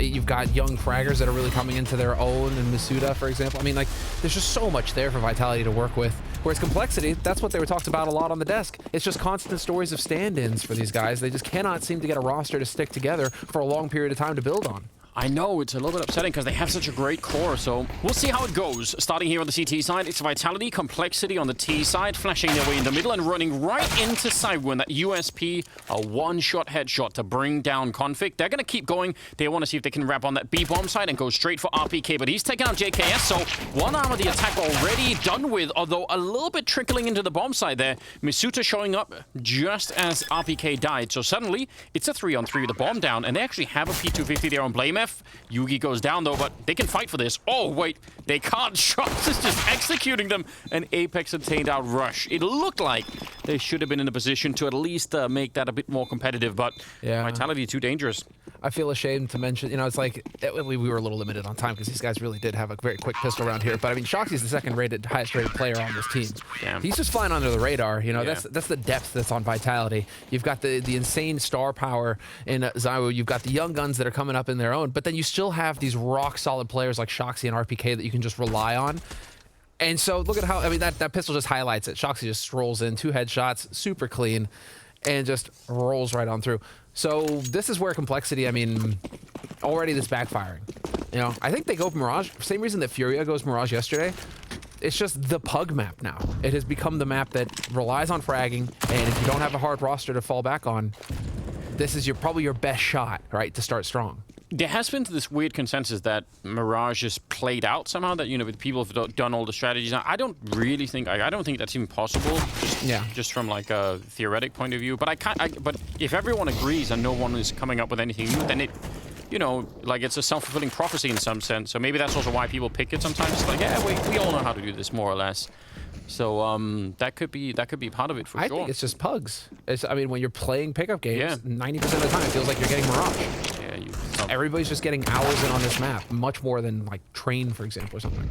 You've got young fraggers that are really coming into their own, and Masuda, for example. I mean, like, there's just so much there for Vitality to work with. Whereas Complexity, that's what they were talked about a lot on the desk. It's just constant stories of stand-ins for these guys. They just cannot seem to get a roster to stick together for a long period of time to build on. I know, it's a little bit upsetting because they have such a great core, so we'll see how it goes. Starting here on the CT side, it's Vitality, Complexity on the T side, flashing their way in the middle and running right into Sidewin. That USP, a one-shot headshot to bring down Config. They're going to keep going. They want to see if they can wrap on that B-bomb side and go straight for RPK, but he's taking out JKS, so one arm of the attack already done with, although a little bit trickling into the bomb side there. Misuta showing up just as RPK died, so suddenly it's a 3-on-3 with the bomb down, and they actually have a P250 there on Blame. Yugi goes down though, but they can fight for this. Oh wait, they can't. Shox is just executing them, and Apex obtained out Rush. It looked like they should have been in a position to at least make that a bit more competitive, but yeah, Vitality too dangerous. I feel ashamed to mention, you know, it's like we were a little limited on time because these guys really did have a very quick pistol round here. But I mean, Shoxy's the highest rated player on this team. Yeah. He's just flying under the radar. You know, that's the depth that's on Vitality. You've got the insane star power in Zywo. You've got the young guns that are coming up in their own. But then you still have these rock solid players like Shoxy and RPK that you can just rely on. And so look at how, I mean, that pistol just highlights it. Shoxy just strolls in, 2 headshots, super clean, and just rolls right on through. So this is where Complexity, I mean, already this backfiring. You know, I think they go Mirage, same reason that Furia goes Mirage yesterday. It's just the pug map now. It has become the map that relies on fragging, and if you don't have a hard roster to fall back on, this is probably your best shot, right, to start strong. There has been this weird consensus that Mirage is played out somehow, that, you know, people have done all the strategies. I don't really think, I don't think that's even possible, just from like a theoretic point of view. But but if everyone agrees and no one is coming up with anything new, then it, you know, like it's a self-fulfilling prophecy in some sense. So maybe that's also why people pick it sometimes. It's like, yeah, we all know how to do this more or less. So that could be part of it for sure. I think it's just pugs. I mean, when you're playing pickup games, 90% of the time it feels like you're getting Mirage. Yeah, everybody's just getting hours in on this map, much more than like Train, for example, or something.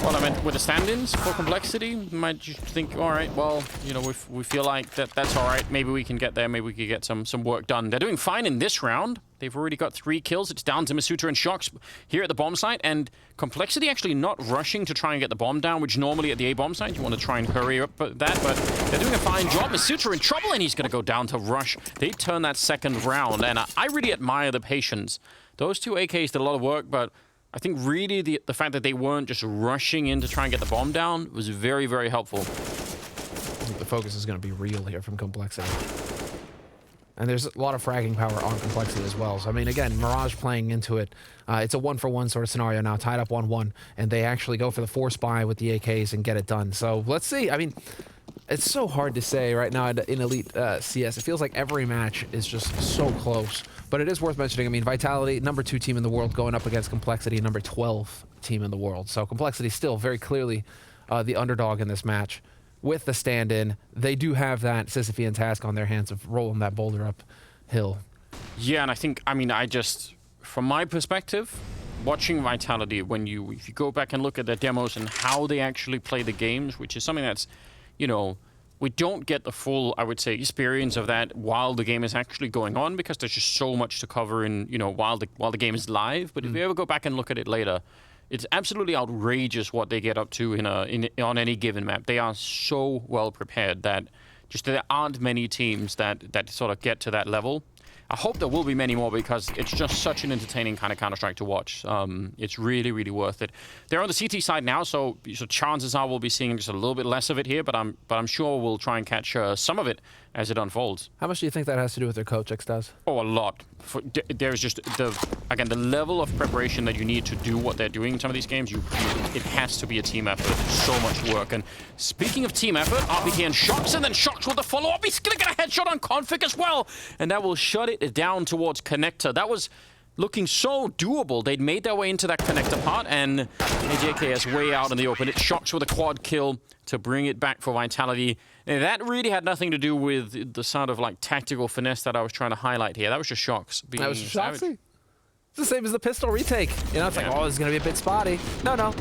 Well, I mean, with the stand-ins for Complexity, you might just think, all right, well, you know, we feel like that's all right. Maybe we can get there. Maybe we can get some work done. They're doing fine in this round. They've already got 3 kills. It's down to Masuta and Shox here at the bomb site, and Complexity actually not rushing to try and get the bomb down, which normally at the A bomb site you want to try and hurry up that, but they're doing a fine job. Masuta in trouble, and he's going to go down to Rush. They turn that second round, and I really admire the patience. Those 2 AKs did a lot of work, but I think really the fact that they weren't just rushing in to try and get the bomb down was very, very helpful. The focus is going to be real here from Complexity. And there's a lot of fragging power on Complexity as well. So, I mean, again, Mirage playing into it. It's a 1-for-1 sort of scenario now, tied up 1-1. And they actually go for the force buy with the AKs and get it done. So, let's see. I mean, it's so hard to say right now in Elite CS. It feels like every match is just so close. But it is worth mentioning, I mean, Vitality, #2 team in the world, going up against Complexity, #12 team in the world. So, Complexity still very clearly the underdog in this match. With the stand-in, they do have that Sisyphean task on their hands of rolling that boulder uphill. Yeah, and I think, I mean, from my perspective, watching Vitality, if you go back and look at their demos and how they actually play the games, which is something that's, you know, we don't get the full, I would say, experience of that while the game is actually going on, because there's just so much to cover in, you know, while the game is live. But if you ever go back and look at it later, it's absolutely outrageous what they get up to on any given map. They are so well prepared that just there aren't many teams that sort of get to that level. I hope there will be many more, because it's just such an entertaining kind of Counter-Strike to watch. It's really, really worth it. They're on the CT side now, so chances are we'll be seeing just a little bit less of it here, but I'm sure we'll try and catch some of it as it unfolds. How much do you think that has to do with their coach, Xtaz? Oh, a lot. There's just the level of preparation that you need to do what they're doing in some of these games. It has to be a team effort. So much work. And speaking of team effort, RPK and Shox, and then Shox with the follow-up. He's gonna get a headshot on Config as well, and that will shut it down towards Connector. That was looking so doable. They'd made their way into that Connector part, and JKS way out in the open. It's Shox with a quad kill to bring it back for Vitality. And that really had nothing to do with the sort of like tactical finesse that I was trying to highlight here. That was just Shox. That was Shoxy? It's the same as the pistol retake. You know, it's like, oh, this is going to be a bit spotty. No.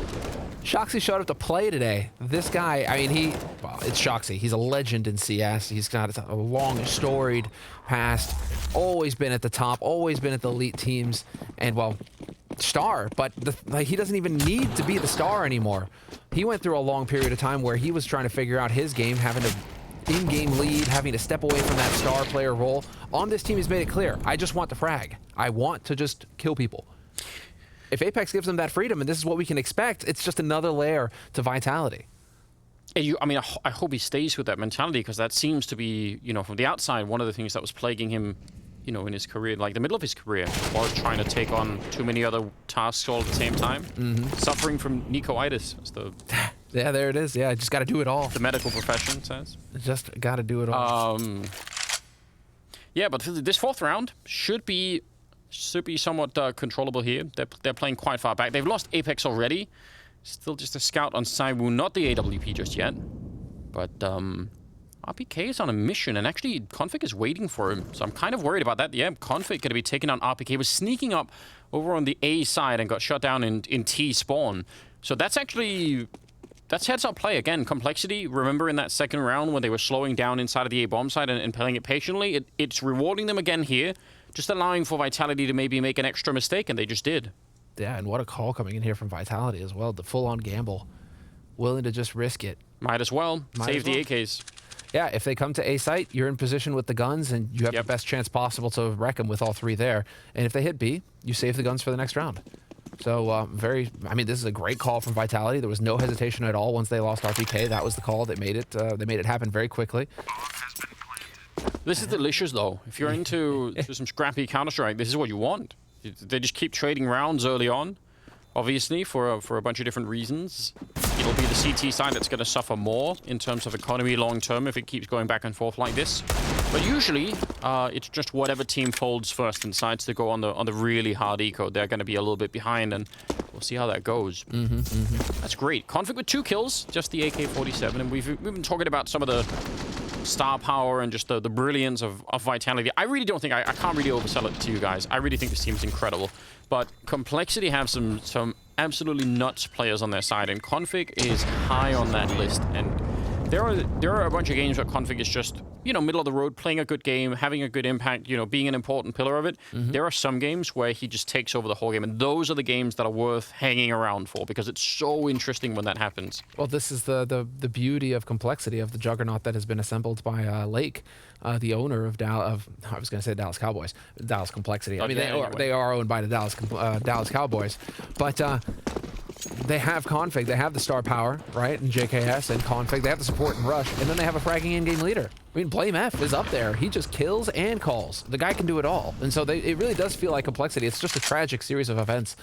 Shoxy showed up to play today. This guy, I mean, well, it's Shoxy. He's a legend in CS. He's got a long, storied past. Always been at the top. Always been at the elite teams. And, well, star. But he doesn't even need to be the star anymore. He went through a long period of time where he was trying to figure out his game, having to in-game lead, having to step away from that star player role. On this team, he's made it clear. I just want to frag. I want to just kill people. If Apex gives them that freedom, and this is what we can expect, it's just another layer to Vitality. I mean, I hope he stays with that mentality, because that seems to be, you know, from the outside, one of the things that was plaguing him, you know, in his career, like the middle of his career, was trying to take on too many other tasks all at the same time. Suffering from Nico-itis. Yeah, there it is. Yeah, just got to do it all. The medical profession says. Just got to do it all. Yeah, but this 4th round should be somewhat controllable here. They're playing quite far back. They've lost Apex already. Still just a scout on Saiwu, not the AWP just yet. But RPK is on a mission, and actually Config is waiting for him. So I'm kind of worried about that. Yeah, Config going to be taking on RPK. He was sneaking up over on the A side and got shut down in T spawn. So that's actually... That's heads-up play. Again, Complexity, remember in that 2nd round when they were slowing down inside of the A-bomb side and playing it patiently? It's rewarding them again here, just allowing for Vitality to maybe make an extra mistake, and they just did. Yeah, and what a call coming in here from Vitality as well. The full-on gamble. Willing to just risk it. Might as well. Save the AKs. Yeah, if they come to A site, you're in position with the guns, and you have the best chance possible to wreck them with all 3 there. And if they hit B, you save the guns for the next round. So, I mean, this is a great call from Vitality. There was no hesitation at all once they lost RPK. That was the call that made it happen very quickly. This is delicious, though. If you're into some scrappy Counter-Strike, this is what you want. They just keep trading rounds early on, obviously, for a bunch of different reasons. It'll be the CT side that's going to suffer more in terms of economy long-term if it keeps going back and forth like this. But usually, it's just whatever team folds first and decides to go on the really hard eco. They're going to be a little bit behind, and we'll see how that goes. That's great. Config with 2 kills, just the AK-47, and we've been talking about some of the star power and just the brilliance of Vitality. I really don't think, I can't really oversell it to you guys. I really think this team's incredible. But Complexity have some absolutely nuts players on their side, and Config is high on that list. And there are a bunch of games where Config is just, you know, middle of the road, playing a good game, having a good impact, you know, being an important pillar of it. There are some games where he just takes over the whole game, and those are the games that are worth hanging around for, because it's so interesting when that happens. Well, this is the beauty of Complexity, of the juggernaut that has been assembled by Lake, the owner of I was going to say Dallas Cowboys, Dallas Complexity. I mean, they are owned by the Dallas Cowboys, but they have Config, they have the star power, right, in JKS and Config, they have the support and rush, and then they have a fragging in-game leader. I mean, Blame F is up there. He just kills and calls. The guy can do it all. And so it really does feel like Complexity. It's just a tragic series of events,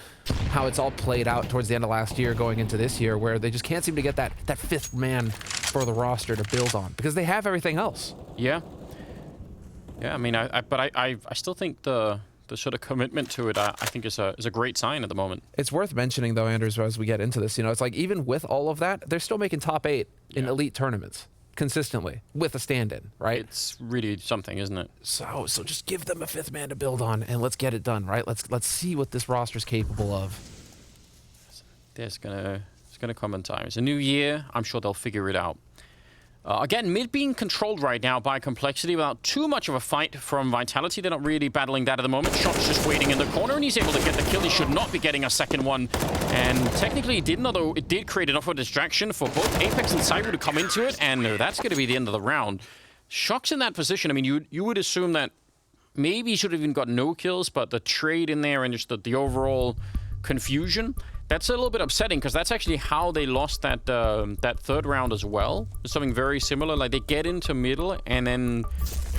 how it's all played out towards the end of last year, going into this year, where they just can't seem to get that 5th man for the roster to build on, because they have everything else. Yeah. Yeah, I mean, but I still think the sort of commitment to it, I think is a great sign at the moment. It's worth mentioning, though, Anders, as we get into this, you know, it's like even with all of that, they're still making top 8 in elite tournaments consistently with a stand-in, right? It's really something, isn't it? So just give them a 5th man to build on, and let's get it done, right? Let's see what this roster's capable of. It's gonna come in time. It's a new year. I'm sure they'll figure it out. Again, mid being controlled right now by Complexity without too much of a fight from Vitality. They're not really battling that at the moment. Shot's just waiting in the corner, and he's able to get the kill. He should not be getting a second one. And technically, he didn't, although it did create enough of a distraction for both Apex and Saiwu to come into it, and that's going to be the end of the round. Shock's in that position. I mean, you would assume that maybe he should have even got no kills, but the trade in there and just the overall confusion, that's a little bit upsetting, because that's actually how they lost that 3rd round as well. It's something very similar. Like, they get into middle, and then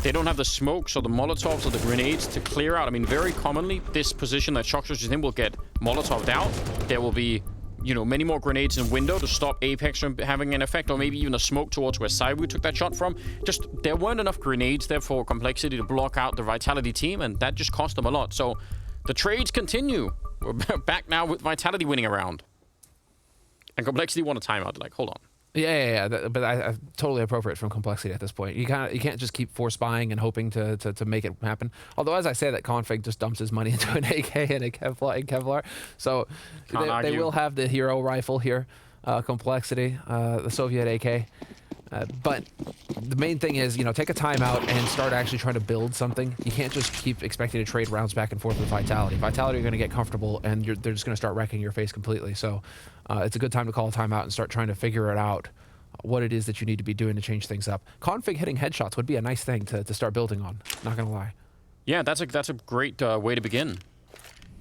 they don't have the smokes or the Molotovs or the grenades to clear out. I mean, very commonly, this position that Shox was in will get Molotoved out. There will be, you know, many more grenades in window to stop Apex from having an effect, or maybe even a smoke towards where Saiwu took that shot from. Just, there weren't enough grenades there for Complexity to block out the Vitality team, and that just cost them a lot. So the trades continue. We're back now with Vitality winning a round. And Complexity won a timeout. Like, hold on. Yeah. But I totally appropriate from Complexity at this point. You can't just keep force buying and hoping to make it happen. Although, as I say, that Config just dumps his money into an AK and a Kevlar. So they will have the hero rifle here. Complexity, the Soviet AK. But the main thing is, you know, take a timeout and start actually trying to build something. You can't just keep expecting to trade rounds back and forth with Vitality. Vitality are going to get comfortable, and they're just going to start wrecking your face completely. So it's a good time to call a timeout and start trying to figure it out, what it is that you need to be doing to change things up. Config hitting headshots would be a nice thing to start building on, not going to lie. Yeah, that's a great way to begin.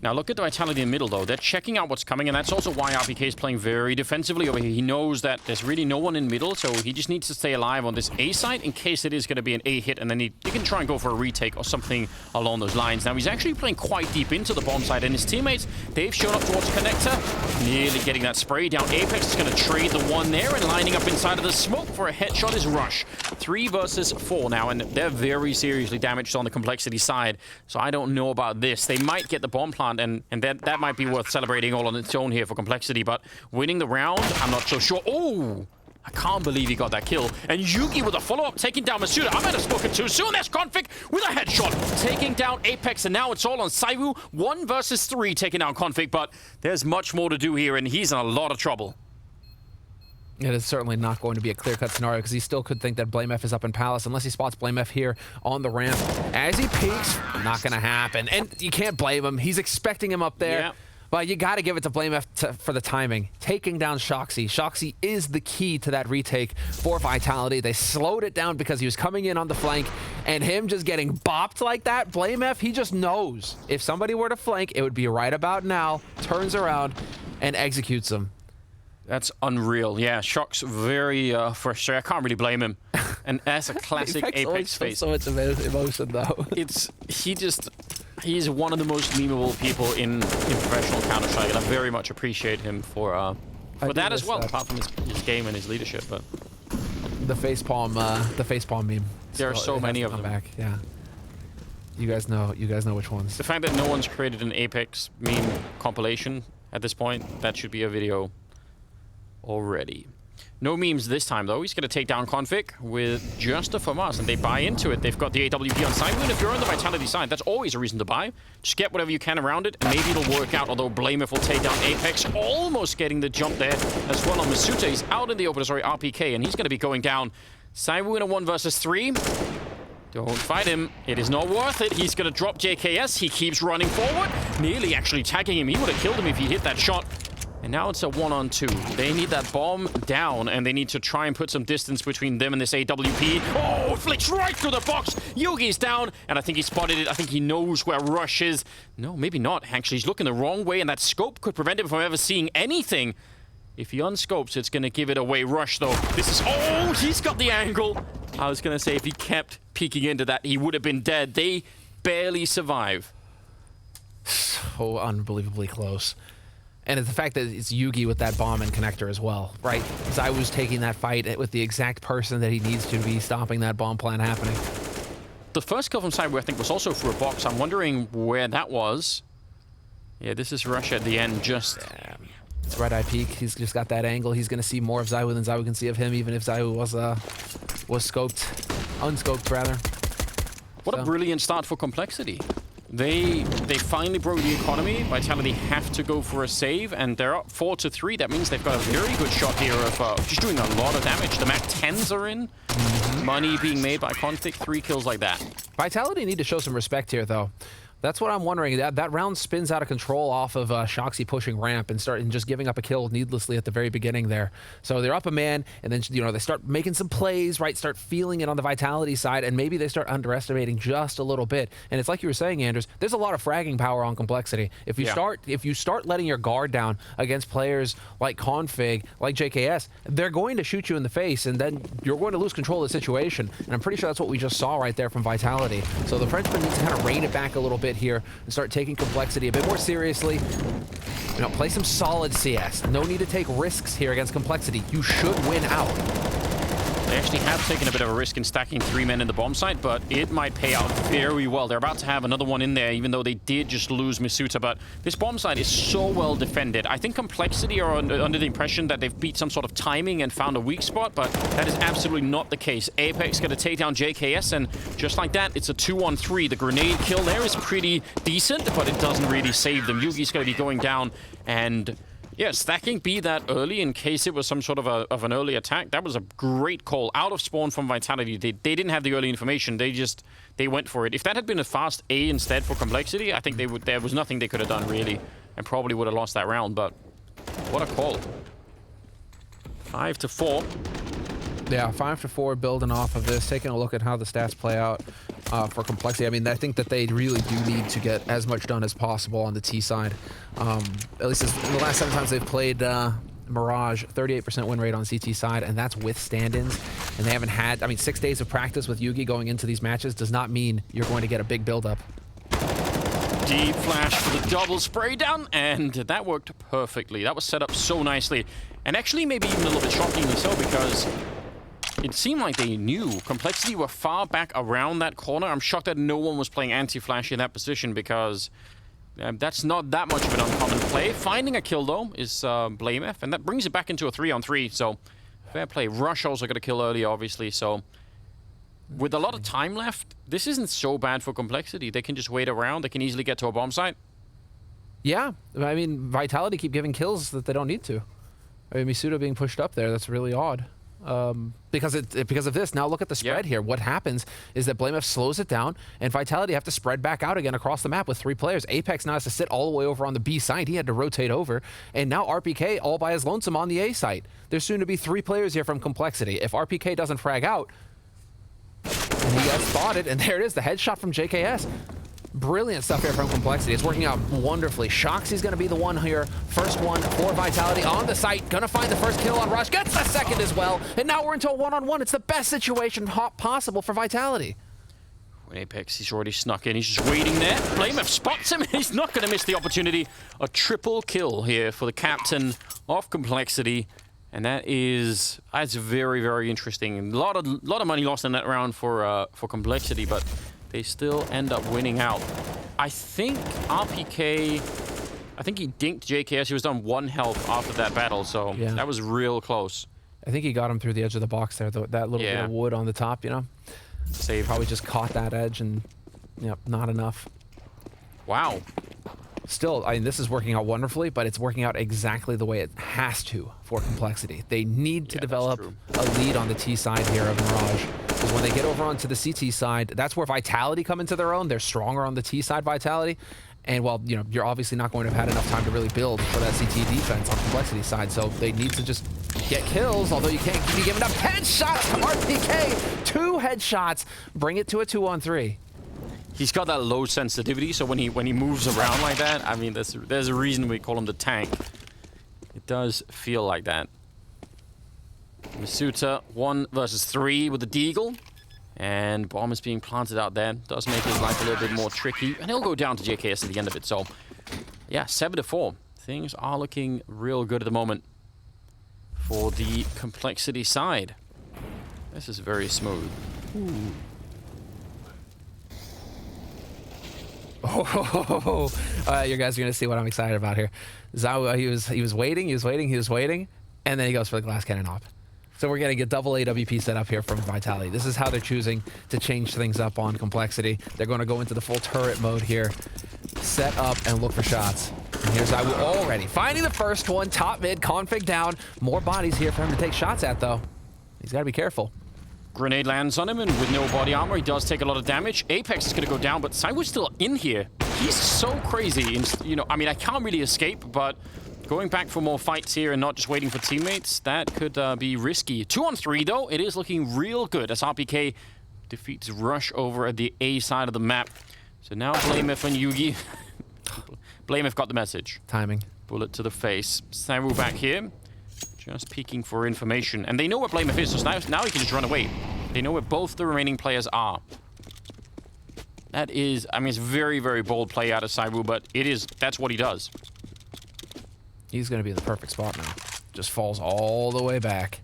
Now look at the Vitality in the middle, though. They're checking out what's coming, and that's also why RPK is playing very defensively over here. He knows that there's really no one in middle, so he just needs to stay alive on this A site in case it is going to be an A hit, and then he can try and go for a retake or something along those lines. Now, he's actually playing quite deep into the bomb site, and his teammates, they've shown up towards Connector, nearly getting that spray down. Apex is going to trade the one there, and lining up inside of the smoke for a headshot is Rush. 3 versus 4 now, and they're very seriously damaged on the Complexity side, so I don't know about this. They might get the bomb plant, and that might be worth celebrating all on its own here for Complexity, but winning the round, I'm not so sure. Oh, I can't believe he got that kill. And Yugi with a follow-up, taking down Masuda. I might have spoken too soon. There's Config with a headshot, taking down Apex, and now it's all on Saiwu. 1 versus 3 taking down Config, but there's much more to do here, and he's in a lot of trouble. It is certainly not going to be a clear-cut scenario because he still could think that BlameF is up in Palace unless he spots BlameF here on the ramp. As he peeks, not going to happen. And you can't blame him. He's expecting him up there. Yeah. But you got to give it to BlameF for the timing. Taking down Shoxy. Shoxy is the key to that retake for Vitality. They slowed it down because he was coming in on the flank, and him just getting bopped like that, BlameF, he just knows if somebody were to flank, it would be right about now, turns around, and executes them. That's unreal. Yeah, Shock's very frustrated. I can't really blame him. And that's a classic Apex face. So much emotion, though. He's one of the most memeable people in professional Counter-Strike, and I very much appreciate him for that as well, apart from his game and his leadership. But the facepalm meme. There are so many of them. Back. Yeah. You guys know which ones. The fact that no one's created an Apex meme compilation at this point, that should be a video already. No memes this time, though. He's going to take down Config with just a FAMAS, and they buy into it. They've got the AWP on side. Even if you're on the Vitality side, that's always a reason to buy. Just get whatever you can around it, and maybe it'll work out, although BlameF will take down Apex, almost getting the jump there as well on Masuta. He's out in the open, sorry, RPK, and he's going to be going down. Saiwu in a 1 versus 3. Don't fight him. It is not worth it. He's going to drop JKS. He keeps running forward, nearly actually tagging him. He would have killed him if he hit that shot. And now it's a 1-on-2. They need that bomb down, and they need to try and put some distance between them and this AWP. Oh, it flicks right through the box. Yugi's down, and I think he spotted it. I think he knows where Rush is. No, maybe not. Actually, he's looking the wrong way, and that scope could prevent him from ever seeing anything. If he unscopes, it's going to give it away. Rush, though. This is... Oh, he's got the angle. I was going to say, if he kept peeking into that, he would have been dead. They barely survive. So unbelievably close. And it's the fact that it's Yugi with that bomb and connector as well, right? Zaiwu's taking that fight with the exact person that he needs to be stopping that bomb plan happening. The first kill from Saiwu, I think, was also through a box. I'm wondering where that was. Yeah, this is Rush at the end, just... Yeah. It's red eye peek. He's just got that angle. He's going to see more of Saiwu than Saiwu can see of him, even if Saiwu was unscoped, rather. What a brilliant start for Complexity. They finally broke the economy. Vitality have to go for a save, and they're up 4-3. That means they've got a very good shot here of just doing a lot of damage. The MAC 10s are in. Money being made by Config. 3 kills like that. Vitality need to show some respect here, though. That's what I'm wondering. That round spins out of control off of Shoxy pushing ramp and just giving up a kill needlessly at the very beginning there. So they're up a man, and then they start making some plays, right? Start feeling it on the Vitality side, and maybe they start underestimating just a little bit. And it's like you were saying, Anders. There's a lot of fragging power on Complexity. If you start letting your guard down against players like Config, like JKS, they're going to shoot you in the face, and then you're going to lose control of the situation. And I'm pretty sure that's what we just saw right there from Vitality. So the Frenchman needs to kind of rein it back a little bit here and start taking Complexity a bit more seriously. Play some solid CS. No need to take risks here against Complexity. You should win out. They actually have taken a bit of a risk in stacking 3 men in the bomb site, but it might pay out very well. They're about to have another one in there, even though they did just lose Masuta, but this bomb site is so well defended. I think Complexity are under the impression that they've beat some sort of timing and found a weak spot, but that is absolutely not the case. Apex going to take down JKS, and just like that, it's a 2-on-3. The grenade kill there is pretty decent, but it doesn't really save them. Yugi's going to be going down, and Yeah, stacking B that early in case it was some sort of an early attack. That was a great call. Out of spawn from Vitality. They didn't have the early information. They went for it. If that had been a fast A instead for Complexity, I think there was nothing they could have done, really. And probably would have lost that round, but what a call. 5-4. Yeah, 5-4, building off of this, taking a look at how the stats play out for Complexity. I mean, I think that they really do need to get as much done as possible on the T side. At least the last 7 times they've played Mirage, 38% win rate on CT side, and that's with stand-ins. And they haven't had, I mean, 6 days of practice with Yugi going into these matches does not mean you're going to get a big build-up. Deep flash for the double spray down, and that worked perfectly. That was set up so nicely. And actually maybe even a little bit shockingly so, because it seemed like they knew. Complexity were far back around that corner. I'm shocked that no one was playing anti-flash in that position, because that's not that much of an uncommon play. Finding a kill, though, is BlameF, and that brings it back into a 3-on-3, so fair play. Rush also got a kill early, obviously, so with a lot of time left, this isn't so bad for Complexity. They can just wait around. They can easily get to a bomb site. Yeah, I mean, Vitality keep giving kills that they don't need to. I mean, Misuto being pushed up there, that's really odd. Because of this. Now look at the spread here. What happens is that BlameF slows it down, and Vitality have to spread back out again across the map with 3 players. Apex now has to sit all the way over on the B site. He had to rotate over, and now RPK all by his lonesome on the A site. There's soon to be 3 players here from Complexity. If RPK doesn't frag out, and he gets spotted, and there it is, the headshot from JKS. Brilliant stuff here from Complexity. It's working out wonderfully. Shoxy's going to be the one here. First one for Vitality on the site. Going to find the first kill on Rush. Gets the second as well. And now we're into a one-on-one. It's the best situation possible for Vitality. When Apex, he's already snuck in. He's just waiting there. BlameF spots him. He's not going to miss the opportunity. A triple kill here for the captain of Complexity. And that's very, very interesting. A lot of money lost in that round for Complexity, but they still end up winning out. I think RPK, he dinked JKS. He was down 1 health after that battle, so yeah, that was real close. I think he got him through the edge of the box there, that little bit of wood on the top, you know? Save. Probably just caught that edge and, yep, not enough. Wow. Still, I mean, this is working out wonderfully, but it's working out exactly the way it has to for Complexity. They need to develop a lead on the T side here of Mirage. Because when they get over onto the CT side, that's where Vitality come into their own. They're stronger on the T side, Vitality. And while, you know, you're obviously not going to have had enough time to really build for that CT defense on Complexity side, so they need to just get kills, although you can't be giving up headshots to RPK. 2 headshots, bring it to a 2-on-3. He's got that low sensitivity, so when he moves around like that, I mean, there's a reason we call him the tank. It does feel like that. Misuta 1 versus 3 with the Deagle, and bomb is being planted out there. Does make his life a little bit more tricky, and he'll go down to JKS at the end of it. So, yeah, 7-4. Things are looking real good at the moment for the Complexity side. This is very smooth. Ooh. Oh, you guys are gonna see what I'm excited about here. Zawu, he was waiting, and then he goes for the glass cannon op. So we're getting a double AWP set up here from Vitality. This is how they're choosing to change things up on Complexity. They're going to go into the full turret mode here, set up and look for shots. And here's Zawu already finding the first one, top mid, config down. More bodies here for him to take shots at, though. He's got to be careful. Grenade lands on him, and with no body armor, he does take a lot of damage. Apex is going to go down, but Saiwu's still in here. He's so crazy. You know, I mean, I can't really escape, but going back for more fights here and not just waiting for teammates, that could be risky. 2-on-3, though. It is looking real good as RPK defeats Rush over at the A side of the map. So now BlameF and Yugi. BlameF got the message. Timing. Bullet to the face. Saiwu back here. Just peeking for information. And they know where BlameF is, so now he can just run away. They know where both the remaining players are. That is, I mean, it's very, very bold play out of Saiwu, but that's what he does. He's going to be in the perfect spot now. Just falls all the way back.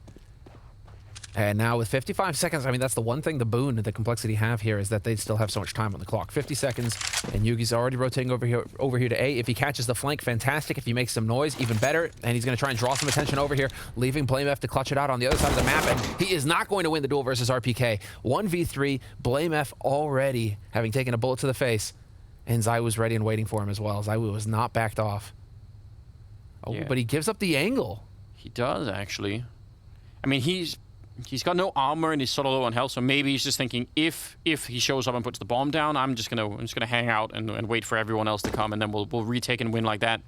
And now with 55 seconds, I mean, that's the one thing, the boon that Complexity have here is that they still have so much time on the clock. 50 seconds, and Yugi's already rotating over here to A. If he catches the flank, fantastic. If he makes some noise, even better. And he's going to try and draw some attention over here, leaving BlameF to clutch it out on the other side of the map. And he is not going to win the duel versus RPK. 1v3, BlameF already having taken a bullet to the face. And Zai was ready and waiting for him as well. Zai was not backed off. Oh, Yeah. but he gives up the angle. He does, actually. I mean, he's got no armor and he's sort of low on health, so maybe he's just thinking, if he shows up and puts the bomb down, I'm just gonna hang out and wait for everyone else to come, and then we'll retake and win like that.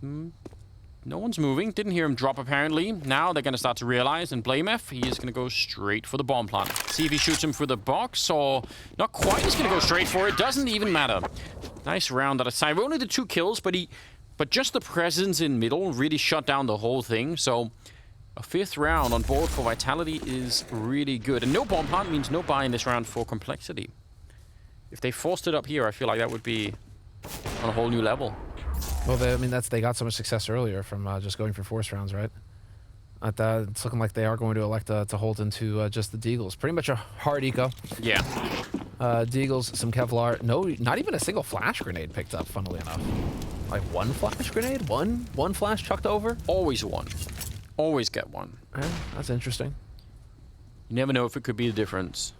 No one's moving. Didn't hear him drop, apparently. Now they're going to start to realize, and BlameF, he is going to go straight for the bomb plant. See if he shoots him through the box, or not quite. He's going to go straight for it. Doesn't even matter. Nice round out of side. We only did 2 kills, but just the presence in middle really shut down the whole thing. So a 5th round on board for Vitality is really good. And no bomb plant means no buy in this round for Complexity. If they forced it up here, I feel like that would be on a whole new level. Well, they got so much success earlier from just going for force rounds, right? It's looking like they are going to elect to hold into just the Deagles. Pretty much a hard eco. Yeah. Deagles, some Kevlar. No, not even a single flash grenade picked up, funnily enough. Like 1 flash grenade? One flash chucked over? Always one. Always get one. Yeah, that's interesting. You never know if it could be the difference.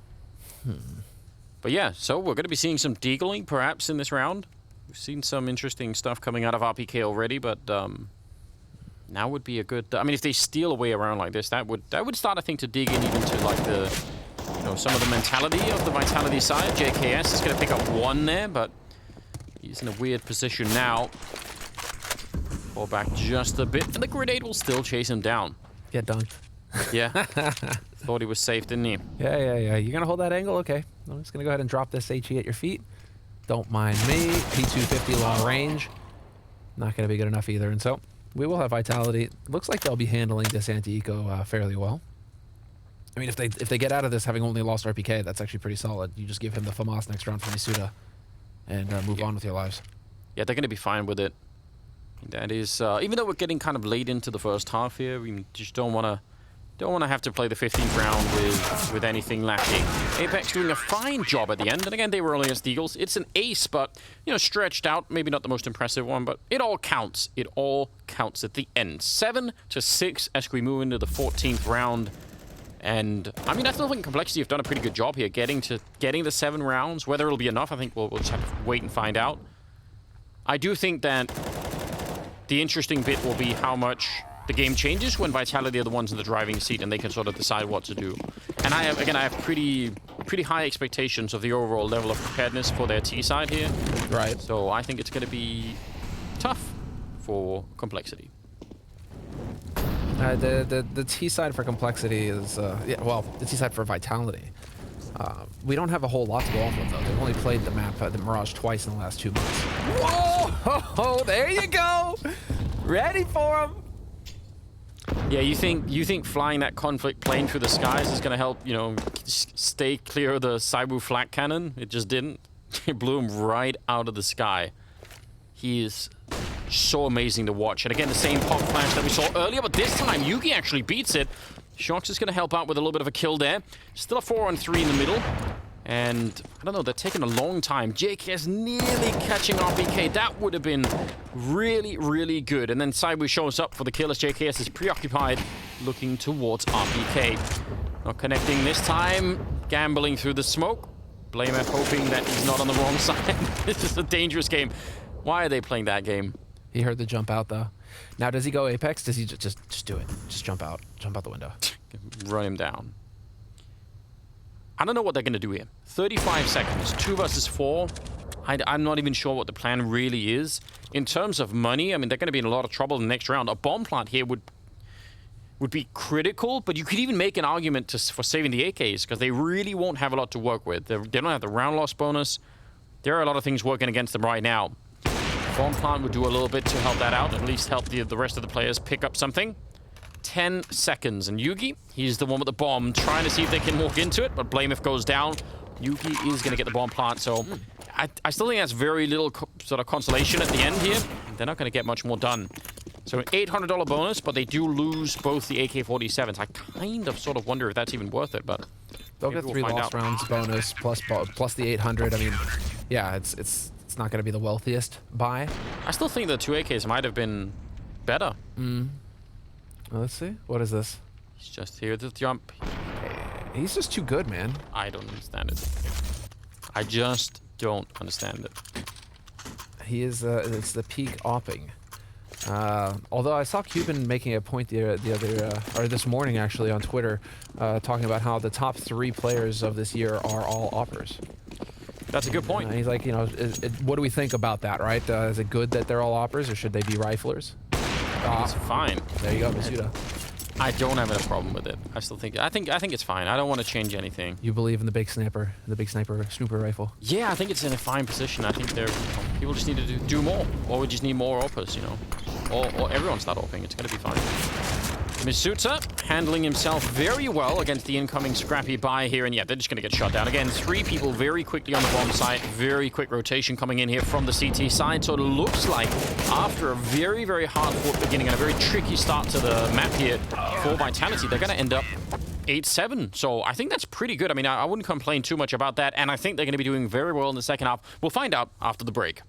But yeah, so we're going to be seeing some deagling perhaps in this round. We've seen some interesting stuff coming out of RPK already, but now would be a good... I mean, if they steal away around like this, that would start, I think, to dig in even to like the... some of the mentality of the Vitality side. JKS is going to pick up 1 there, but he's in a weird position now. Fall back just a bit, and the grenade will still chase him down. Get dunked. Yeah. Thought he was safe, didn't he? Yeah. You're going to hold that angle? Okay. I'm just going to go ahead and drop this HE at your feet. Don't mind me. P250 long range. Not going to be good enough either. And so we will have Vitality. Looks like they'll be handling this anti-eco fairly well. I mean, if they get out of this having only lost RPK, that's actually pretty solid. You just give him the FAMAS next round from Misuda and move on with your lives. Yeah, they're going to be fine with it. That is, even though we're getting kind of late into the first half here, we just don't want to have to play the 15th round with anything lacking. Apex doing a fine job at the end, and again, they were only as Deagles. It's an ace, but, stretched out. Maybe not the most impressive one, but it all counts. It all counts at the end. 7-6 as we move into the 14th round. And, I mean, I still think Complexity have done a pretty good job here getting the 7 rounds. Whether it'll be enough, I think we'll just have to wait and find out. I do think that the interesting bit will be how much the game changes when Vitality are the ones in the driving seat and they can sort of decide what to do. And I have pretty high expectations of the overall level of preparedness for their T side here. Right. So I think it's going to be tough for Complexity. The T side for Complexity is, the T side for Vitality. We don't have a whole lot to go off of, though. They've only played the map, the Mirage, twice in the last 2 months. Whoa! There you go! Ready for him! Yeah, you think flying that conflict plane through the skies is going to help, stay clear of the Saibu flak cannon? It just didn't. It blew him right out of the sky. He is so amazing to watch. And again, the same pop flash that we saw earlier, but this time Yugi actually beats it. Shox is going to help out with a little bit of a kill there. Still a 4-on-3 in the middle. And, I don't know, they're taking a long time. JKS nearly catching RPK. That would have been really, really good. And then Saibu shows up for the kill as JKS is preoccupied, looking towards RPK. Not connecting this time. Gambling through the smoke. BlameF hoping that he's not on the wrong side. This is a dangerous game. Why are they playing that game? He heard the jump out, though. Now, does he go Apex? Does he just do it? Just jump out. Jump out the window. Run him down. I don't know what they're going to do here. 35 seconds. 2 versus 4. I'm not even sure what the plan really is. In terms of money, I mean, they're going to be in a lot of trouble in the next round. A bomb plant here would be critical, but you could even make an argument for saving the AKs, because they really won't have a lot to work with. They don't have the round loss bonus. There are a lot of things working against them right now. Bomb plant would do a little bit to help that out, at least help the rest of the players pick up something. 10 seconds, and Yugi, he's the one with the bomb, trying to see if they can walk into it, but BlameF goes down. Yugi is going to get the bomb plant, so I still think that's very little sort of consolation at the end here. They're not going to get much more done. So an $800 bonus, but they do lose both the AK-47s. I kind of sort of wonder if that's even worth it, but they'll get 3 lost rounds bonus plus the 800. I mean, yeah, it's not going to be the wealthiest buy. I still think the 2 AKs might have been better. Well, let's see. What is this? He's just here to jump. He's just too good, man. I don't understand it. I just don't understand it. He is, it's the peak opping. Although I saw Cuban making a point or this morning actually on Twitter, talking about how the top 3 players of this year are all oppers. That's a good point. He's like, you know, what do we think about that, right? Is it good that they're all oppers, or should they be riflers? It's fine. There you go, Masuda. I don't have a problem with it. I think it's fine. I don't want to change anything. You believe in the big snapper snooper rifle? Yeah, I think it's in a fine position. I think people just need to do more, or we just need more oppers, you know, or everyone start opping. It's gonna be fine. Misuta handling himself very well against the incoming scrappy buy here, and yeah, they're just going to get shot down. Again, 3 people very quickly on the bomb site. Very quick rotation coming in here from the CT side. So it looks like after a very, very hard-fought beginning and a very tricky start to the map here for Vitality, they're going to end up 8-7. So I think that's pretty good. I mean, I wouldn't complain too much about that, and I think they're going to be doing very well in the second half. We'll find out after the break.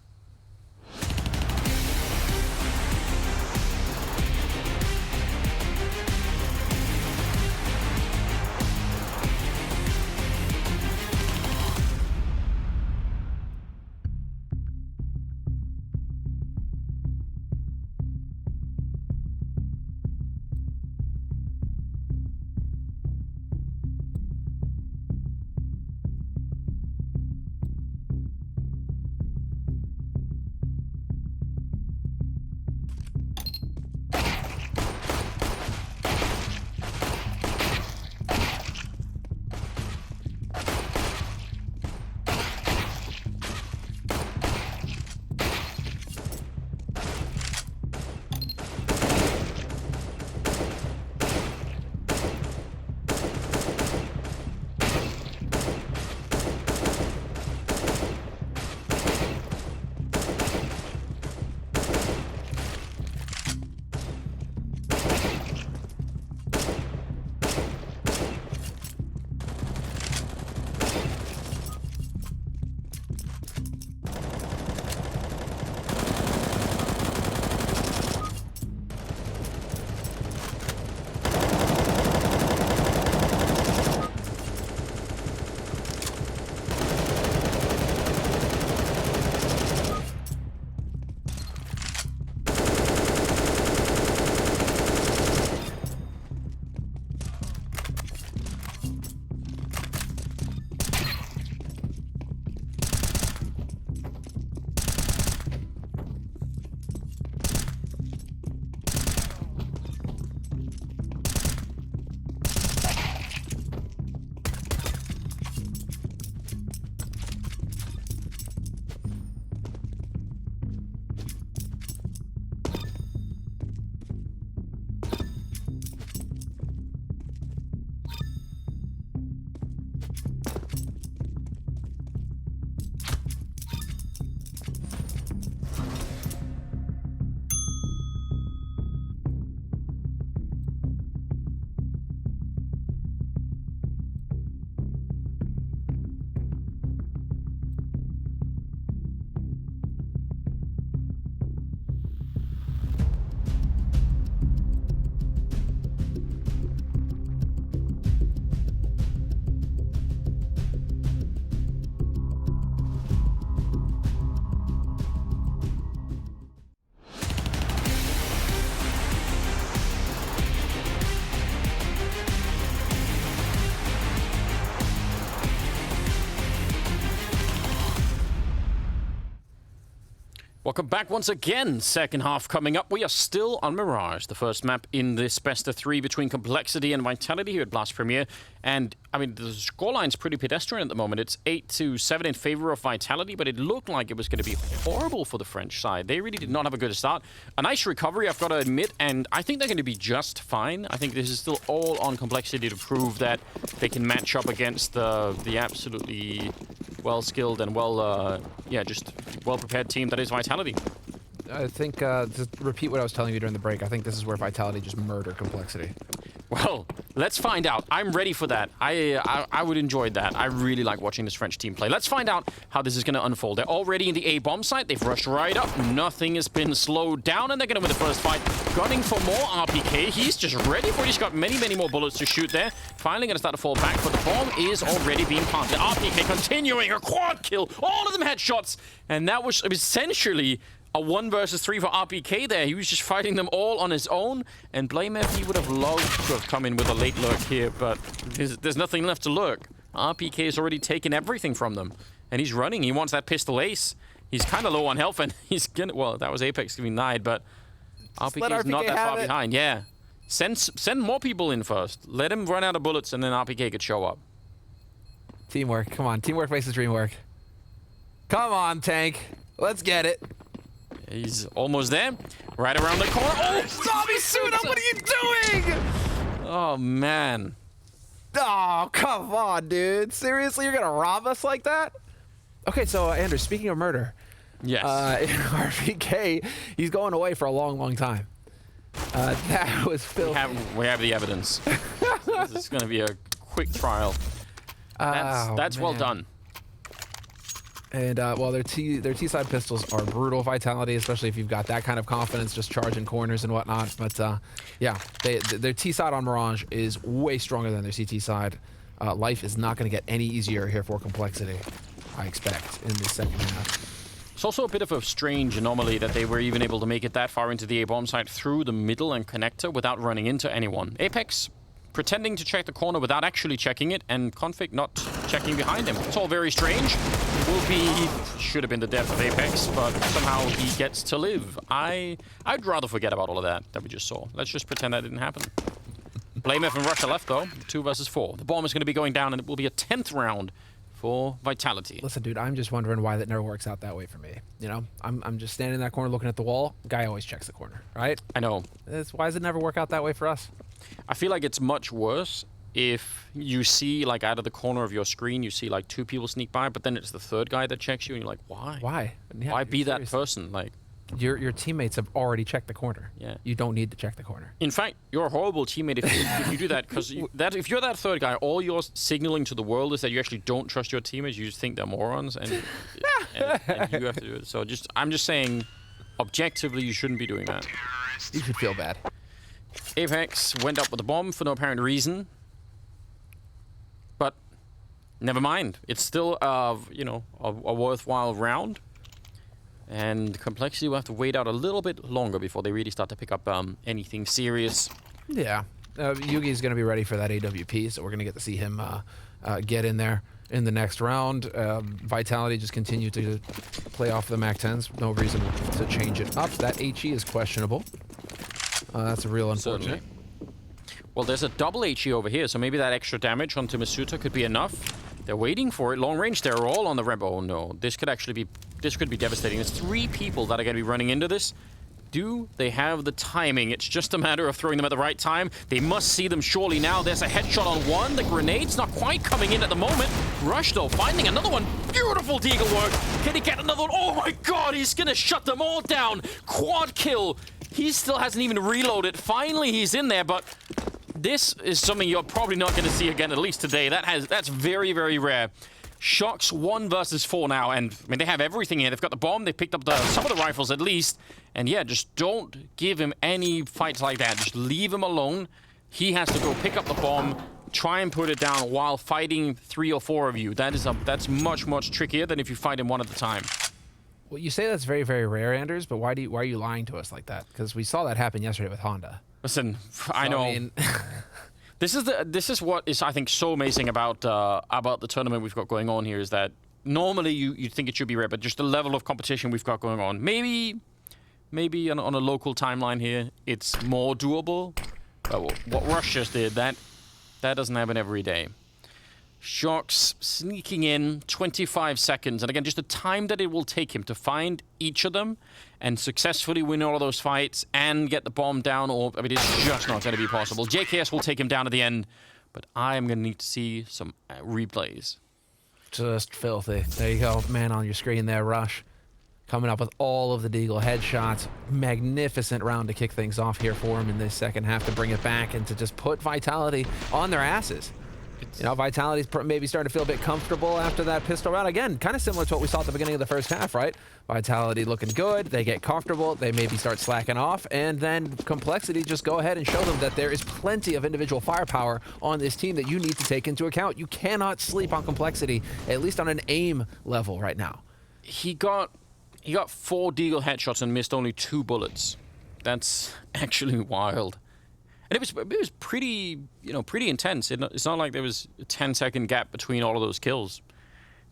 Welcome back once again. Second half coming up. We are still on Mirage, the first map in this best of 3 between Complexity and Vitality here at Blast Premier. And, I mean, the scoreline's pretty pedestrian at the moment. It's 8-7 in favor of Vitality, but it looked like it was going to be horrible for the French side. They really did not have a good start. A nice recovery, I've got to admit, and I think they're going to be just fine. I think this is still all on Complexity to prove that they can match up against the absolutely well-skilled and just well-prepared team that is Vitality. I think, to repeat what I was telling you during the break, I think this is where Vitality just murdered Complexity. Well, let's find out. I'm ready for that. I would enjoy that. I really like watching this French team play. Let's find out how this is going to unfold. They're already in the A bomb site. They've rushed right up. Nothing has been slowed down, and they're going to win the first fight. Gunning for more RPK. He's just ready for it. He's got many, many more bullets to shoot there. Finally going to start to fall back, but the bomb is already being planted. RPK continuing a quad kill. All of them headshots, and that was essentially a 1 versus 3 for RPK there. He was just fighting them all on his own. And Blamev, he would have loved to have come in with a late lurk here, but there's nothing left to lurk. RPK has already taken everything from them. And he's running. He wants that pistol ace. He's kind of low on health, and he's gonna... Well, that was Apex giving nine, but RPK is not that far behind. Yeah. Send more people in first. Let him run out of bullets, and then RPK could show up. Teamwork. Come on. Teamwork makes the dream work. Come on, Tank. Let's get it. He's almost there. Right around the corner. Oh, Zombie suit up! What are you doing? Oh, man. Oh, come on, dude. Seriously, you're gonna rob us like that? Okay, so Andrew, speaking of murder, yes, RPK, he's going away for a long, long time. That was filthy. We have the evidence. This is going to be a quick trial. That's well done. And well, their T-side pistols are brutal Vitality, especially if you've got that kind of confidence, just charging corners and whatnot. But yeah, their T-side on Mirage is way stronger than their CT side. Life is not going to get any easier here for Complexity, I expect, in the second half. It's also a bit of a strange anomaly that they were even able to make it that far into the A-bomb site through the middle and connector without running into anyone. Apex pretending to check the corner without actually checking it, and Config not checking behind him. It's all very strange. Should have been the death of Apex, but somehow he gets to live. I'd rather forget about all of that we just saw. Let's just pretend that didn't happen. Blamev and Russia left, though. 2 versus 4. The bomb is going to be going down, and it will be a 10th round for Vitality. Listen, dude, I'm just wondering why that never works out that way for me. You know, I'm just standing in that corner looking at the wall. Guy always checks the corner, right? I know. Why does it never work out that way for us? I feel like it's much worse if you see, like, out of the corner of your screen, you see, like, 2 people sneak by, but then it's the third guy that checks you, and you're like, why? Why? Yeah, why be that person? Like, your teammates have already checked the corner. Yeah. You don't need to check the corner. In fact, you're a horrible teammate if you do that, because if you're that third guy, all you're signaling to the world is that you actually don't trust your teammates. You just think they're morons, and you have to do it. So I'm just saying, objectively, you shouldn't be doing that. You should feel bad. Apex went up with a bomb for no apparent reason. But never mind. It's still, you know, a worthwhile round. And Complexity will have to wait out a little bit longer before they really start to pick up anything serious. Yeah. Yugi's going to be ready for that AWP, so we're going to get to see him get in there in the next round. Vitality just continue to play off the MAC-10s. No reason to change it up. That HE is questionable. That's a real unfortunate. Certainly. Well, there's a double HE over here, so maybe that extra damage onto Masuta could be enough. They're waiting for it. Long range, they're all on the Rebel. Oh no, this could be devastating. There's 3 people that are going to be running into this. Do they have the timing? It's just a matter of throwing them at the right time. They must see them surely now. There's a headshot on one. The grenade's not quite coming in at the moment. Rush, though, finding another one. Beautiful deagle work. Can he get another one? Oh my god, he's going to shut them all down. Quad kill. He still hasn't even reloaded. Finally, he's in there, but this is something you're probably not going to see again, at least today. That's very, very rare. Shox 1 versus 4 now, and I mean, they have everything here. They've got the bomb, they picked up some of the rifles at least, and yeah, just don't give him any fights like that. Just leave him alone. He has to go pick up the bomb, try and put it down while fighting 3 or 4 of you. That's much, much trickier than if you fight him one at a time. Well, you say that's very, very rare, Anders, but why are you lying to us like that? Because we saw that happen yesterday with Honda. Listen, I know. I mean, This is what is, I think, so amazing about the tournament we've got going on here, is that normally you'd think it should be rare, but just the level of competition we've got going on. Maybe on a local timeline here, it's more doable. But what Rush just did, that doesn't happen every day. Shox sneaking in 25 seconds, and again, just the time that it will take him to find each of them and successfully win all of those fights and get the bomb down, or I mean, it's just not going to be possible. JKS will take him down at the end, but I'm going to need to see some replays. Just filthy. There you go, man, on your screen there, Rush. Coming up with all of the deagle headshots. Magnificent round to kick things off here for him in this second half to bring it back and to just put Vitality on their asses. You know, Vitality's maybe starting to feel a bit comfortable after that pistol round. Again, kind of similar to what we saw at the beginning of the first half, right? Vitality looking good. They get comfortable. They maybe start slacking off. And then Complexity just go ahead and show them that there is plenty of individual firepower on this team that you need to take into account. You cannot sleep on Complexity, at least on an aim level right now. He got He got 4 deagle headshots and missed only 2 bullets. That's actually wild. And it was pretty, pretty intense. It's not like there was a 10-second gap between all of those kills.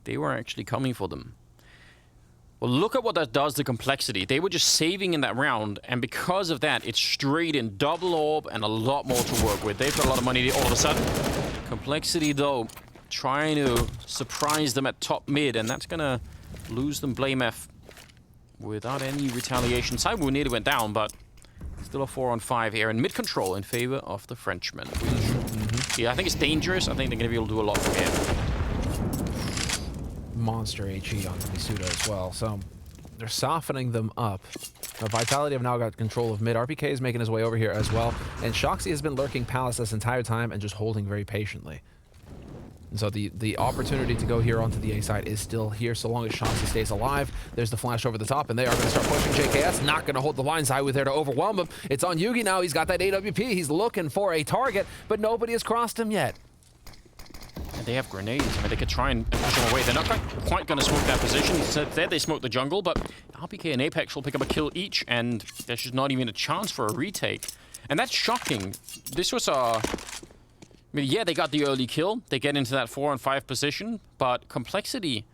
They were actually coming for them. Well, look at what that does to complexity. They were just saving in that round, and because of that, it's straight in double orb and a lot more to work with. They've got a lot of money all of a sudden. Complexity, though, trying to surprise them at top mid, and that's gonna lose them Blame F without any retaliation. Saibu nearly went down, but still a 4-on-5 here, and mid control in favor of the Frenchman. Yeah, I think it's dangerous. I think they're gonna be able to do a lot from here. Monster HE onto Misuda as well, so they're softening them up. Now, Vitality have now got control of mid. RPK is making his way over here as well, and Shoxy has been lurking Palace this entire time and just holding very patiently. And so the opportunity to go here onto the A side is still here so long as Shoxy stays alive. There's the flash over the top, and they are going to start pushing JKS. Not going to hold the line side with there to overwhelm him. It's on Yugi now. He's got that AWP. He's looking for a target, but nobody has crossed him yet. And they have grenades. I mean, they could try and push them away. They're not quite going to smoke that position. There they smoked the jungle, but RPK and Apex will pick up a kill each, and there's just not even a chance for a retake. And that's shocking. This was a... I mean, yeah, they got the early kill. They get into that 4-on-5 position, but Complexity...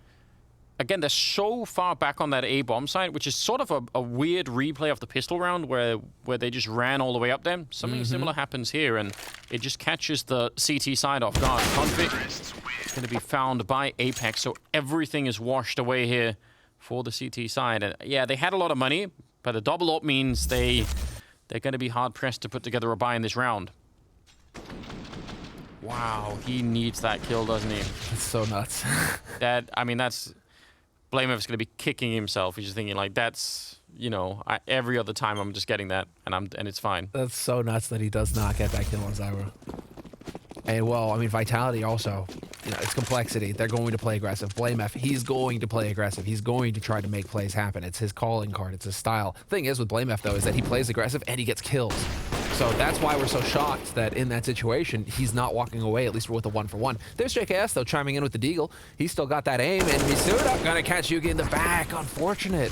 Again, they're so far back on that A bomb site, which is sort of a weird replay of the pistol round where they just ran all the way up there. Something similar happens here, and it just catches the CT side off guard. Config is going to be found by Apex, so everything is washed away here for the CT side. And yeah, they had a lot of money, but a double up means they're going to be hard-pressed to put together a buy in this round. Wow, he needs that kill, doesn't he? It's so nuts. That's... Blame is going to be kicking himself. He's just thinking like, that's, every other time I'm just getting that, and it's fine. That's so nuts that he does not get that kill on Zyro. And well, I mean, Vitality also, it's Complexity. They're going to play aggressive. Blame F, he's going to play aggressive. He's going to try to make plays happen. It's his calling card. It's his style. Thing is with Blame F, though, is that he plays aggressive and he gets kills. So that's why we're so shocked that in that situation, he's not walking away, at least with a 1-for-1. There's JKS, though, chiming in with the deagle. He's still got that aim, and Misuda gonna catch Yugi in the back. Unfortunate.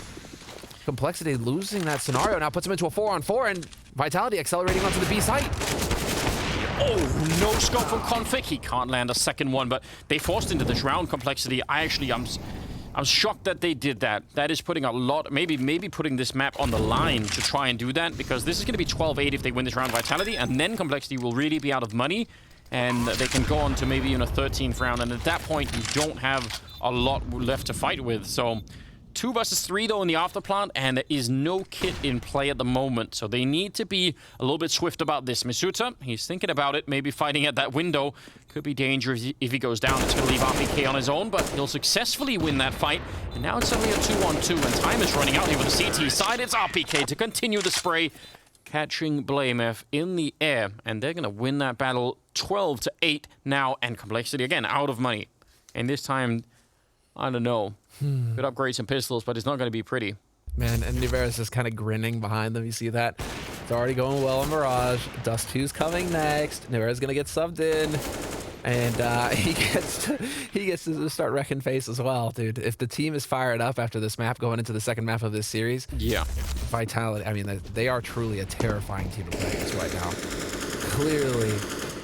Complexity losing that scenario now puts him into a 4-on-4, and Vitality accelerating onto the B site. Oh, no scope from Config. He can't land a second one, but they forced into this round. Complexity. I'm shocked that they did that. That is putting a lot, maybe putting this map on the line to try and do that, because this is going to be 12-8 if they win this round Vitality, and then Complexity will really be out of money, and they can go on to maybe in a 13th round, and at that point, you don't have a lot left to fight with. So 2 versus 3, though, in the afterplant, and there is no kit in play at the moment, so they need to be a little bit swift about this. Misuta, he's thinking about it, maybe fighting at that window. Could be dangerous if he goes down. It's going to leave RPK on his own, but he'll successfully win that fight. And now it's suddenly a 2-on-2, and time is running out here with the CT side. It's RPK to continue the spray, catching Blame F in the air, and they're going to win that battle 12-8 now, and Complexity, again, out of money. And this time, I don't know. Could upgrade some pistols, but it's not going to be pretty. Man, and Niveris is kind of grinning behind them. You see that? It's already going well on Mirage. Dust 2's coming next. Niveris is going to get subbed in. And he gets to start wrecking face as well, dude. If the team is fired up after this map, going into the second map of this series, yeah, Vitality, I mean, they are truly a terrifying team to play against right now. Clearly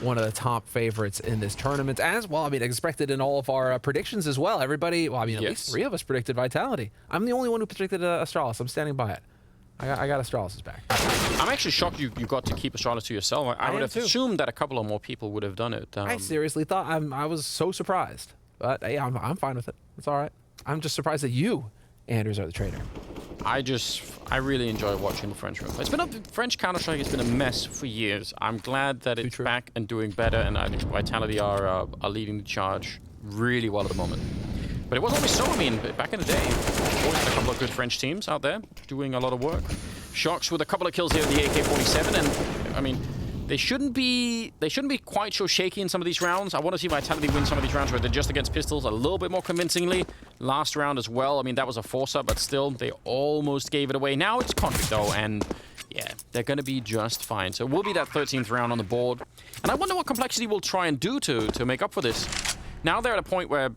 one of the top favorites in this tournament as well. I mean, expected in all of our predictions as well. Everybody, well, I mean, at least 3 of us predicted Vitality. I'm the only one who predicted Astralis. I'm standing by it. I got Astralis' back. I'm actually shocked you got to keep Astralis to yourself. I would have assumed that a couple of more people would have done it. I seriously thought, I was so surprised. But hey, I'm fine with it. It's all right. I'm just surprised that you, Anders, are the traitor. I really enjoy watching the French room. It's been French Counter-Strike has been a mess for years. I'm glad that it's back and doing better, and I think Vitality are leading the charge really well at the moment. But it wasn't always so. I mean, back in the day, always had a couple of good French teams out there doing a lot of work. Shox with a couple of kills here with the AK-47, and I mean, they shouldn't be quite so shaky in some of these rounds. I want to see Vitality win some of these rounds where they're just against pistols a little bit more convincingly. Last round as well. I mean, that was a force-up, but still, they almost gave it away. Now it's Config, though, and yeah, they're going to be just fine. So it will be that 13th round on the board. And I wonder what Complexity will try and do to make up for this. Now they're at a point where,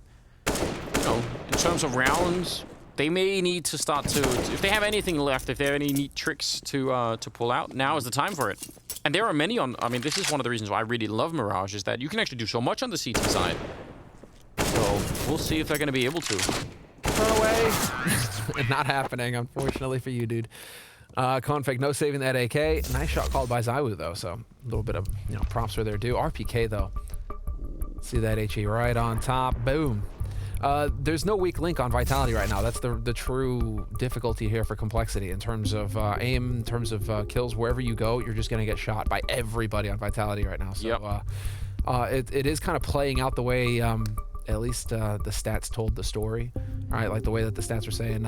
you know, in terms of rounds, they may need to start to, if they have anything left, if they have any neat tricks to pull out, now is the time for it. And there are many on, I mean, this is one of the reasons why I really love Mirage, is that you can actually do so much on the CT side. So we'll see if they're going to be able to. Throw away. Not happening, unfortunately for you, dude. Config, no saving that AK. Nice shot called by ZywOo, though, so a little bit of, you know, props where they're due. RPK, though. See that HE right on top. Boom. There's no weak link on Vitality right now. That's the true difficulty here for Complexity in terms of aim, in terms of kills. Wherever you go, you're just going to get shot by everybody on Vitality right now. So it is kind of playing out the way at least the stats told the story. All right, like the way that the stats were saying,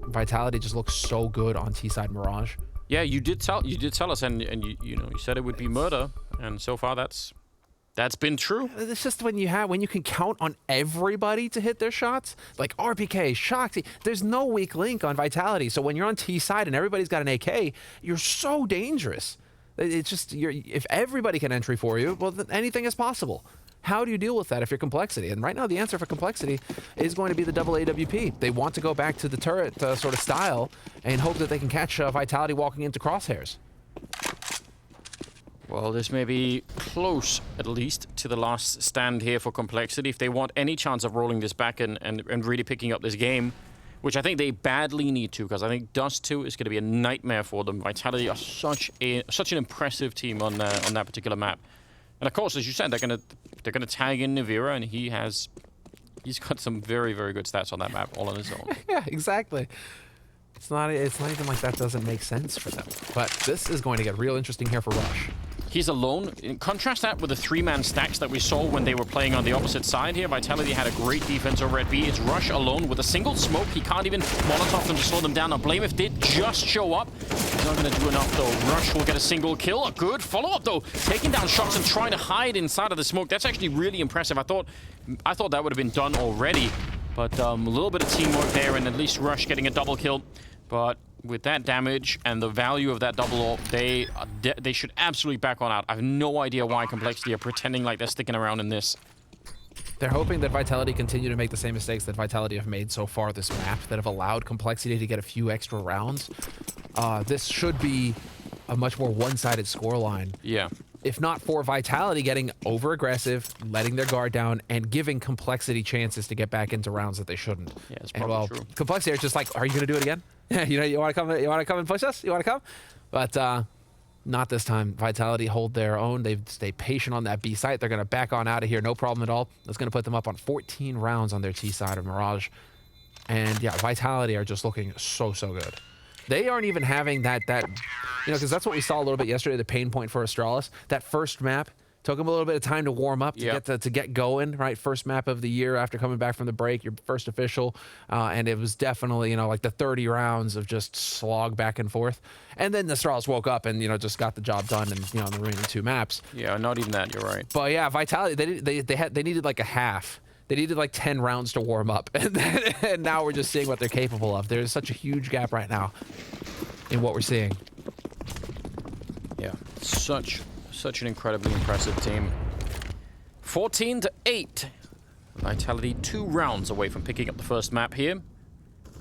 Vitality just looks so good on T-side Mirage. Yeah, you did tell us, and you know, you said it would be murder, and so far that's been true. It's just when you can count on everybody to hit their shots, like RPK, Shoxy, there's no weak link on Vitality. So when you're on T side and everybody's got an AK, you're so dangerous. It's just, if everybody can entry for you, well, then anything is possible. How do you deal with that if you're Complexity? And right now, the answer for Complexity is going to be the double AWP. They want to go back to the turret sort of style and hope that they can catch Vitality walking into crosshairs. Well, this may be close, at least, to the last stand here for Complexity. If they want any chance of rolling this back and really picking up this game, which I think they badly need to, because I think Dust 2 is going to be a nightmare for them. Vitality are such an impressive team on that particular map. And of course, as you said, they're gonna tag in Nivira, and he's got some very, very good stats on that map all on his own. Yeah, exactly. It's not even like that doesn't make sense for them. But this is going to get real interesting here for Rush. He's alone. Contrast that with the 3-man stacks that we saw when they were playing on the opposite side here. Vitality had a great defense over at B. It's Rush alone with a single smoke. He can't even Molotov them to slow them down. Now, Blameif did just show up. He's not going to do enough, though. Rush will get a single kill. A good follow-up, though. Taking down shots and trying to hide inside of the smoke. That's actually really impressive. I thought that would have been done already. But a little bit of teamwork there, and at least Rush getting a double kill. But with that damage and the value of that double ult, they should absolutely back on out. I have no idea why Complexity are pretending like they're sticking around in this. They're hoping that Vitality continue to make the same mistakes that Vitality have made so far this map that have allowed Complexity to get a few extra rounds. This should be a much more one-sided scoreline. Yeah. If not for Vitality getting over-aggressive, letting their guard down, and giving Complexity chances to get back into rounds that they shouldn't. Yeah, it's probably true. Complexity is just like, are you going to do it again? You want to come and push us? You want to come? But not this time. Vitality hold their own. They stay patient on that B site. They're going to back on out of here. No problem at all. That's going to put them up on 14 rounds on their T side of Mirage. And yeah, Vitality are just looking so good. They aren't even having that, you know, because that's what we saw a little bit yesterday, the pain point for Astralis. That first map took them a little bit of time to warm up, to get going, right? First map of the year after coming back from the break, your first official. And it was definitely, you know, like the 30 rounds of just slog back and forth. And then the Astralis woke up and, you know, just got the job done and, you know, in the remaining 2 maps. Yeah, not even that, you're right. But yeah, Vitality, they needed like a half. They needed like 10 rounds to warm up. And now we're just seeing what they're capable of. There's such a huge gap right now in what we're seeing. Yeah, such an incredibly impressive team. 14-8. Vitality 2 rounds away from picking up the first map here.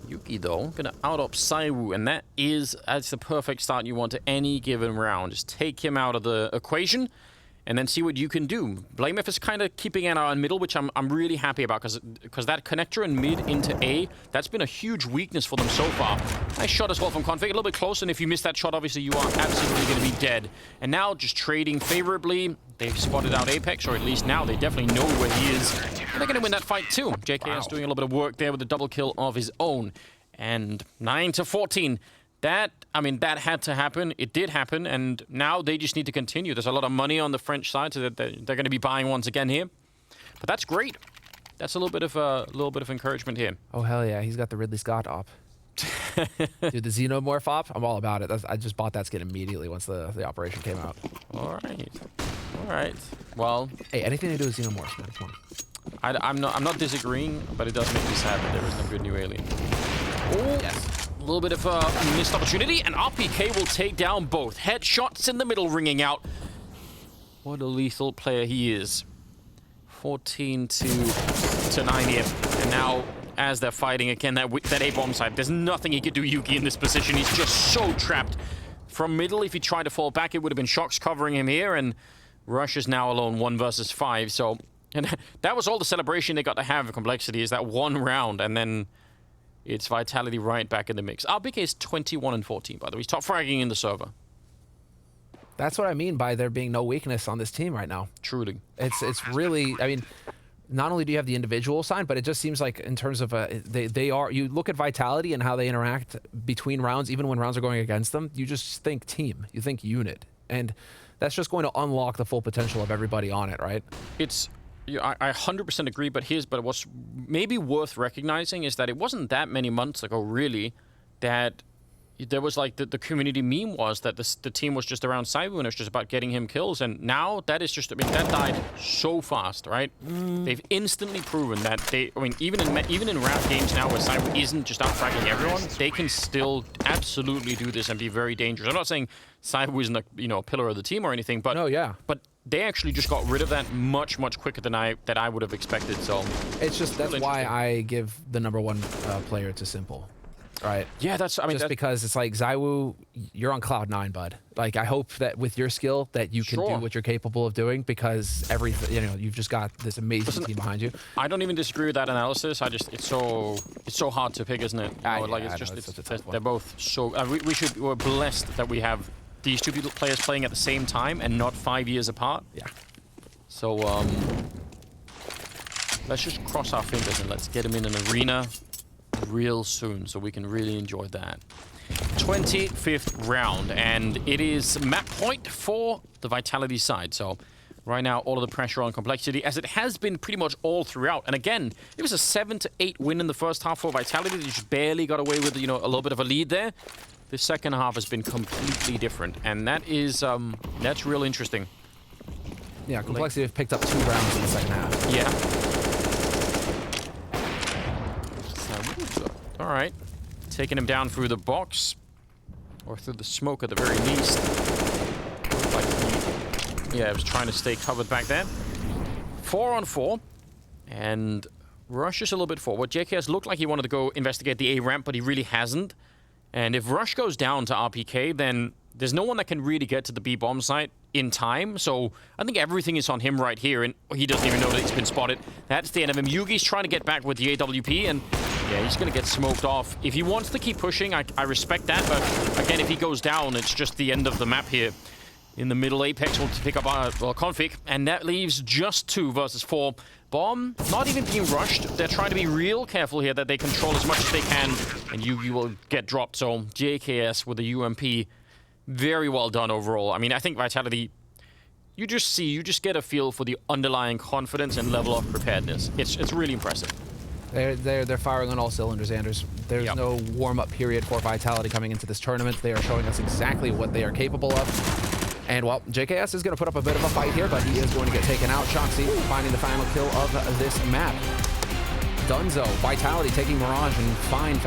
Yuki, though, gonna out-op ZywOo, and that's the perfect start you want to any given round. Just take him out of the equation, and then see what you can do. Blameif is kind of keeping an eye on middle, which I'm really happy about, because that connector in mid into A, that's been a huge weakness for them so far. Nice shot as well from Config, a little bit close, and if you miss that shot, obviously you are absolutely going to be dead. And now, just trading favorably, they've spotted out Apex, or at least now they definitely know where he is. And they're going to win that fight too. JKS doing a little bit of work there with the double kill of his own. And 9-14. That had to happen. It did happen, and now they just need to continue. There's a lot of money on the French side, so that they're going to be buying once again here. But that's great. That's a little bit of encouragement here. Oh hell yeah, he's got the Ridley Scott op. Dude, the Xenomorph op, I'm all about it. I just bought that skin immediately once the operation came out. All right. Well, hey, anything to do with Xenomorphs, man. Come on. I'm not disagreeing, but it does make me sad that there is no good new alien. Oh yes. A little bit of a missed opportunity, and RPK will take down both. Headshots in the middle ringing out. What a lethal player he is. 14-9 here. And now as they're fighting again that A-bomb side. There's nothing he could do, Yuki, in this position. He's just so trapped. From middle, if he tried to fall back, it would have been Shox covering him here, and Rush is now alone 1 versus 5. So, and that was all the celebration they got to have. Complexity is that one round, and then it's Vitality right back in the mix. RBK is 21-14, by the way. He's top fragging in the server. That's what I mean by there being no weakness on this team right now. Truly. It's really, I mean, not only do you have the individual side, but it just seems like in terms of they are, you look at Vitality and how they interact between rounds, even when rounds are going against them, you just think team, you think unit. And that's just going to unlock the full potential of everybody on it, right? It's, I 100% agree, but what's maybe worth recognizing is that it wasn't that many months ago, really, that there was like the community meme was that the team was just around Cyber and it was just about getting him kills, and now that is just, I mean, that died so fast, right? They've instantly proven that they, I mean, even in round games now where Cyber isn't just out fragging everyone, they can still absolutely do this and be very dangerous. I'm not saying Cyber isn't a pillar of the team or anything, but no, yeah, but they actually just got rid of that much quicker than I would have expected. So it's just that's why I give the #1 player to Simple. Right. Yeah, that's, I mean, just because it's like, ZywOo, you're on cloud 9, bud. Like, I hope that with your skill that you can do what you're capable of doing, because everything, you know, you've just got this amazing team behind you. I don't even disagree with that analysis. I just, it's so hard to pick, isn't it? They're both so, we're blessed that we have these two players playing at the same time and not 5 years apart. Yeah. So, let's just cross our fingers and let's get him in an arena real soon so we can really enjoy that. 25th round, and it is map point for the Vitality side. So right now all of the pressure on Complexity, as it has been pretty much all throughout. And again, it was a 7-8 win in the first half for Vitality. They just barely got away with, you know, a little bit of a lead there. The second half has been completely different, and that is that's real interesting. Yeah, Complexity have picked up 2 rounds in the second half. Yeah. All right, taking him down through the box, or through the smoke at the very least. Like he, yeah, was trying to stay covered back there. 4-on-4, and Rush is a little bit forward. JKS looked like he wanted to go investigate the A ramp, but he really hasn't. And if Rush goes down to RPK, then there's no one that can really get to the B bomb site in time. So I think everything is on him right here, and he doesn't even know that he's been spotted. That's the end of him. Yugi's trying to get back with the AWP, and yeah, he's going to get smoked off. If he wants to keep pushing, I respect that, but again, if he goes down, it's just the end of the map here. In the middle, Apex will pick up config, and that leaves just 2 versus 4. Bomb not even being rushed. They're trying to be real careful here that they control as much as they can, and Yugi will get dropped. So JKS with the UMP, very well done overall. I mean, I think Vitality, you just get a feel for the underlying confidence and level of preparedness. It's really impressive. They're firing on all cylinders, Anders. There's no warm-up period for Vitality coming into this tournament. They are showing us exactly what they are capable of. And, well, JKS is going to put up a bit of a fight here, but he is going to get taken out. Shoxy finding the final kill of this map. Dunzo, Vitality taking Mirage and fine.